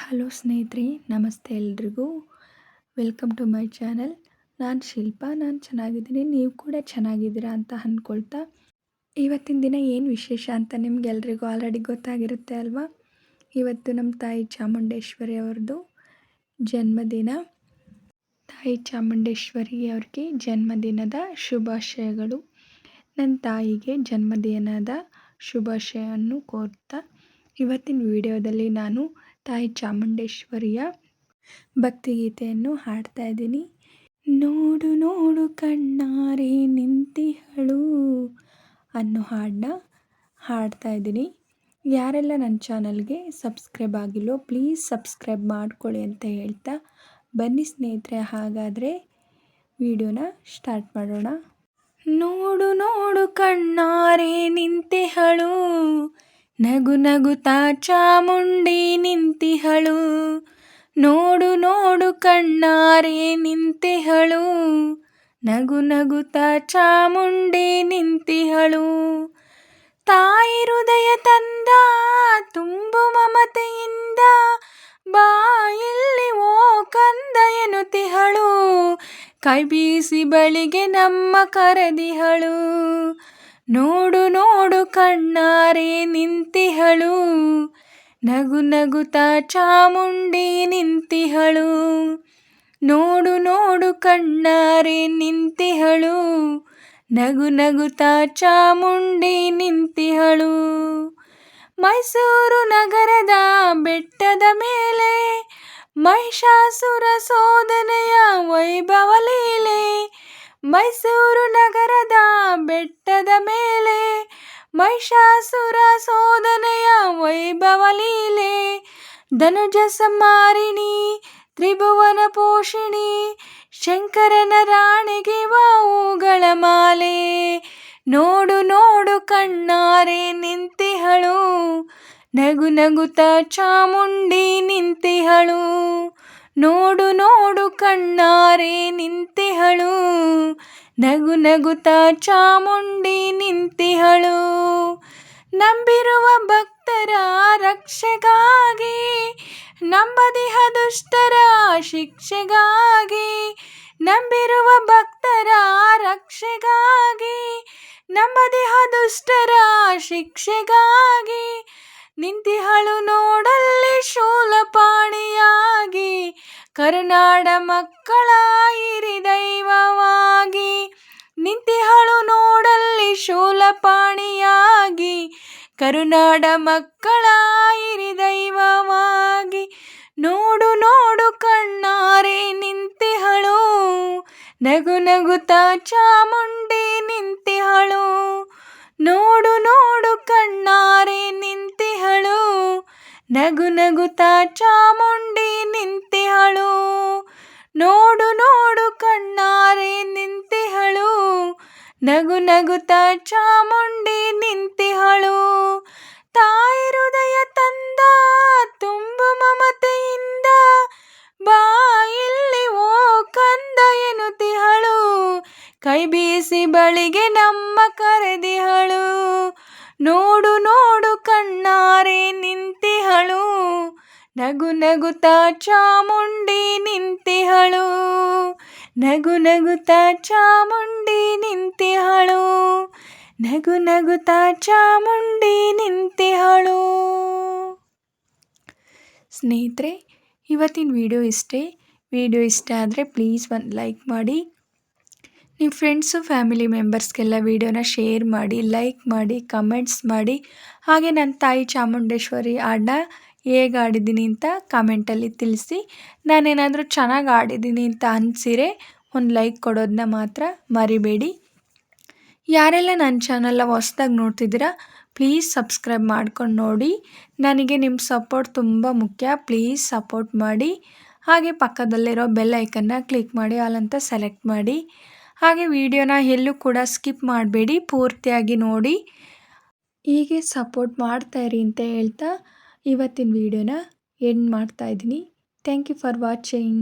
Hello ಸ್ನೇಹಿತರೆ, ನಮಸ್ತೆ ಎಲ್ರಿಗೂ. Welcome to my channel. ನಾನು ಶಿಲ್ಪಾ. ನಾನು ಚೆನ್ನಾಗಿದ್ದೀನಿ, ನೀವು ಕೂಡ ಚೆನ್ನಾಗಿದ್ದೀರಾ ಅಂತ ಅಂದ್ಕೊಳ್ತಾ, ಇವತ್ತಿನ ದಿನ ಏನು ವಿಶೇಷ ಅಂತ ನಿಮಗೆಲ್ರಿಗೂ ಆಲ್ರೆಡಿ ಗೊತ್ತಾಗಿರುತ್ತೆ ಅಲ್ವಾ. ಇವತ್ತು ನಮ್ಮ ತಾಯಿ ಚಾಮುಂಡೇಶ್ವರಿ ಅವ್ರದ್ದು ಜನ್ಮದಿನ. ತಾಯಿ ಚಾಮುಂಡೇಶ್ವರಿ ಅವ್ರಿಗೆ ಜನ್ಮದಿನದ ಶುಭಾಶಯಗಳು. ನನ್ನ ತಾಯಿಗೆ ಜನ್ಮದಿನದ ಶುಭಾಶಯವನ್ನು ಕೋರ್ತಾ ಇವತ್ತಿನ ವಿಡಿಯೋದಲ್ಲಿ ನಾನು ತಾಯಿ ಚಾಮುಂಡೇಶ್ವರಿಯ ಭಕ್ತಿಗೀತೆಯನ್ನು ಹಾಡ್ತಾ ಇದ್ದೀನಿ. ನೋಡು ನೋಡು ಕಣ್ಣಾರೆ ನಿಂತಿಹಳು ಅನ್ನೋ ಹಾಡನ್ನ ಹಾಡ್ತಾ ಇದ್ದೀನಿ. ಯಾರೆಲ್ಲ ನನ್ನ ಚಾನಲ್ಗೆ ಸಬ್ಸ್ಕ್ರೈಬ್ ಆಗಿಲ್ಲೋ ಪ್ಲೀಸ್ ಸಬ್ಸ್ಕ್ರೈಬ್ ಮಾಡ್ಕೊಳ್ಳಿ ಅಂತ ಹೇಳ್ತಾ, ಬನ್ನಿ ಸ್ನೇಹಿತರೆ, ಹಾಗಾದರೆ ವಿಡಿಯೋನ ಸ್ಟಾರ್ಟ್ ಮಾಡೋಣ. ನೋಡು ನೋಡು ಕಣ್ಣಾರೆ ನಿಂತಿಹಳು, ನಗು ನಗುತ್ತಾ ಚಾಮುಂಡಿ ನಿಂತಿಹಳು. ನೋಡು ನೋಡು ಕಣ್ಣಾರೆ ನಿಂತಿಹಳು, ನಗು ನಗುತ್ತಾ ಚಾಮುಂಡಿ ನಿಂತಿಹಳು. ತಾಯಿ ಹೃದಯ ತಂದ ತುಂಬು ಮಮತೆಯಿಂದ, ಬಾಯಲ್ಲಿ ಓ ಕಂದ ಎನ್ನುತ್ತಿಹಳು. ಕೈ ಬೀಸಿ ಬಳಿಗೆ ನಮ್ಮ ಕರೆದಿಹಳು. ನೋಡು ನೋಡು ಕಣ್ಣಾರೆ ನಿಂತಿಹಳು, ನಗು ನಗುತ್ತಾ ಚಾಮುಂಡಿ ನಿಂತಿಹಳು. ನೋಡು ನೋಡು ಕಣ್ಣಾರೆ ನಿಂತಿಹಳು, ನಗು ನಗುತ್ತಾ ಚಾಮುಂಡಿ ನಿಂತಿಹಳು. ಮೈಸೂರು ನಗರದ ಬೆಟ್ಟದ ಮೇಲೆ ಮಹಿಷಾಸುರ ಸೋದನೆಯ ವೈಭವ ಲೀಲೆ. ಮೈಸೂರು ನಗರದ ಬೆಟ್ಟದ ಮೇಲೆ ಮಹಿಷಾಸುರ ಸೋದನೆಯ ವೈಭವ ಲೀಲೆ. ಧನುಜ ಸಂಹಾರಿಣಿ ತ್ರಿಭುವನ ಪೋಷಿಣಿ, ಶಂಕರನ ರಾಣಿಗೆ ಹೂಗಳ ಮಾಲೆ. ನೋಡು ನೋಡು ಕಣ್ಣಾರೆ ನಿಂತಿಹಳು, ನಗು ನಗುತ್ತಾ ಚಾಮುಂಡಿ ನಿಂತಿಹಳು. ನೋಡು ನೋಡು ಕಣ್ಣಾರೆ ನಿಂತಿಹಳು, ನಗು ನಗುತ್ತಾ ಚಾಮುಂಡಿ ನಿಂತಿಹಳು. ನಂಬಿರುವ ಭಕ್ತರ ರಕ್ಷೆಗಾಗಿ, ನಂಬದಿಹ ದುಷ್ಟರ ಶಿಕ್ಷೆಗಾಗಿ. ನಂಬಿರುವ ಭಕ್ತರ ರಕ್ಷೆಗಾಗಿ, ನಂಬದಿಹ ದುಷ್ಟರ ಶಿಕ್ಷೆಗಾಗಿ. ನಿಂತಿಹಳು ನೋಡಲ್ಲಿ ಶೂಲಪಾಣಿಯಾಗಿ, ಕರುನಾಡ ಮಕ್ಕಳ ಹಿರಿದೈವವಾಗಿ. ನಿಂತಿಹಳು ನೋಡಲ್ಲಿ ಶೂಲಪಾಣಿಯಾಗಿ, ಕರುನಾಡ ಮಕ್ಕಳ ಹಿರಿದೈವವಾಗಿ. ನೋಡು ನೋಡು ಕಣ್ಣಾರೆ ನಿಂತಿಹಳು, ನಗು ನಗುತ್ತಾ ಚಾಮುಂಡಿ ನಿಂತಿಹಳು. ನೋಡು ನೋಡು ಕಣ್ಣಾರೆ ನಿಂತಿಹಳು, ನಗು ನಗುತ್ತಾ ಚಾಮುಂಡಿ ನಿಂತಿಹಳು. ನೋಡು ನೋಡು ಕಣ್ಣಾರೆ ನಿಂತಿಹಳು, ನಗು ನಗುತ್ತಾ ಚಾಮುಂಡಿ ನಿಂತಿಹಳು. ತಾಯಿ ಹೃದಯ ತಂದ ತುಂಬು ಮಮತೆಯಿಂದ, ಬಾಯಲ್ಲಿ ಓ ಕಂದ ಎನ್ನುತ್ತಿಹಳು. ಕೈ ಬೀಸಿ ಬಳಿಗೆ ನಮ್ಮ ಕರೆದಿಹಳು. ನೋಡು ನೋಡು ಕಣ್ಣಾರೆ ನಿಂತಿಹಳು, ನಗು ನಗುತ್ತಾ ಚಾಮುಂಡಿ ನಿಂತಿಹಳು. ನಗು ನಗುತ್ತಾ ಚಾಮುಂಡಿ ನಿಂತಿಹಳು, ನಗು ನಗುತ್ತಾ ಚಾಮುಂಡಿ ನಿಂತಿಹಳು. ಸ್ನೇಹಿತರೆ, ಇವತ್ತಿನ ವಿಡಿಯೋ ಇಷ್ಟೇ. ವಿಡಿಯೋ ಇಷ್ಟ ಆದರೆ ಪ್ಲೀಸ್ ಒಂದು ಲೈಕ್ ಮಾಡಿ. ನಿಮ್ಮ ಫ್ರೆಂಡ್ಸು ಫ್ಯಾಮಿಲಿ ಮೆಂಬರ್ಸ್ಗೆಲ್ಲ ವಿಡಿಯೋನ ಶೇರ್ ಮಾಡಿ, ಲೈಕ್ ಮಾಡಿ, ಕಮೆಂಟ್ಸ್ ಮಾಡಿ. ಹಾಗೆ ನನ್ನ ತಾಯಿ ಚಾಮುಂಡೇಶ್ವರಿ ಹಾಡನ್ನ ಹೇಗೆ ಆಡಿದ್ದೀನಿ ಅಂತ ಕಾಮೆಂಟಲ್ಲಿ ತಿಳಿಸಿ. ನಾನೇನಾದರೂ ಚೆನ್ನಾಗಿ ಆಡಿದ್ದೀನಿ ಅಂತ ಅನಿಸಿರೆ ಒಂದು ಲೈಕ್ ಕೊಡೋದನ್ನ ಮಾತ್ರ ಮರಿಬೇಡಿ. ಯಾರೆಲ್ಲ ನನ್ನ ಚಾನಲ್ನ ಹೊಸ್ದಾಗಿ ನೋಡ್ತಿದ್ದೀರಾ ಪ್ಲೀಸ್ ಸಬ್ಸ್ಕ್ರೈಬ್ ಮಾಡ್ಕೊಂಡು ನೋಡಿ. ನನಗೆ ನಿಮ್ಮ ಸಪೋರ್ಟ್ ತುಂಬ ಮುಖ್ಯ. ಪ್ಲೀಸ್ ಸಪೋರ್ಟ್ ಮಾಡಿ. ಹಾಗೆ ಪಕ್ಕದಲ್ಲಿರೋ ಬೆಲ್ ಐಕನ್ನ ಕ್ಲಿಕ್ ಮಾಡಿ ಆಲ್ ಅಂತ ಸೆಲೆಕ್ಟ್ ಮಾಡಿ. ಹಾಗೆ ವಿಡಿಯೋನ ಎಲ್ಲೂ ಕೂಡ ಸ್ಕಿಪ್ ಮಾಡಬೇಡಿ, ಪೂರ್ತಿಯಾಗಿ ನೋಡಿ. ಹೀಗೆ ಸಪೋರ್ಟ್ ಮಾಡ್ತಾಯಿರಿ ಅಂತ ಹೇಳ್ತಾ ಇವತ್ತಿನ ವಿಡಿಯೋನ ಎಂಡ್ ಮಾಡ್ತಾಯಿದ್ದೀನಿ. Thank you for watching.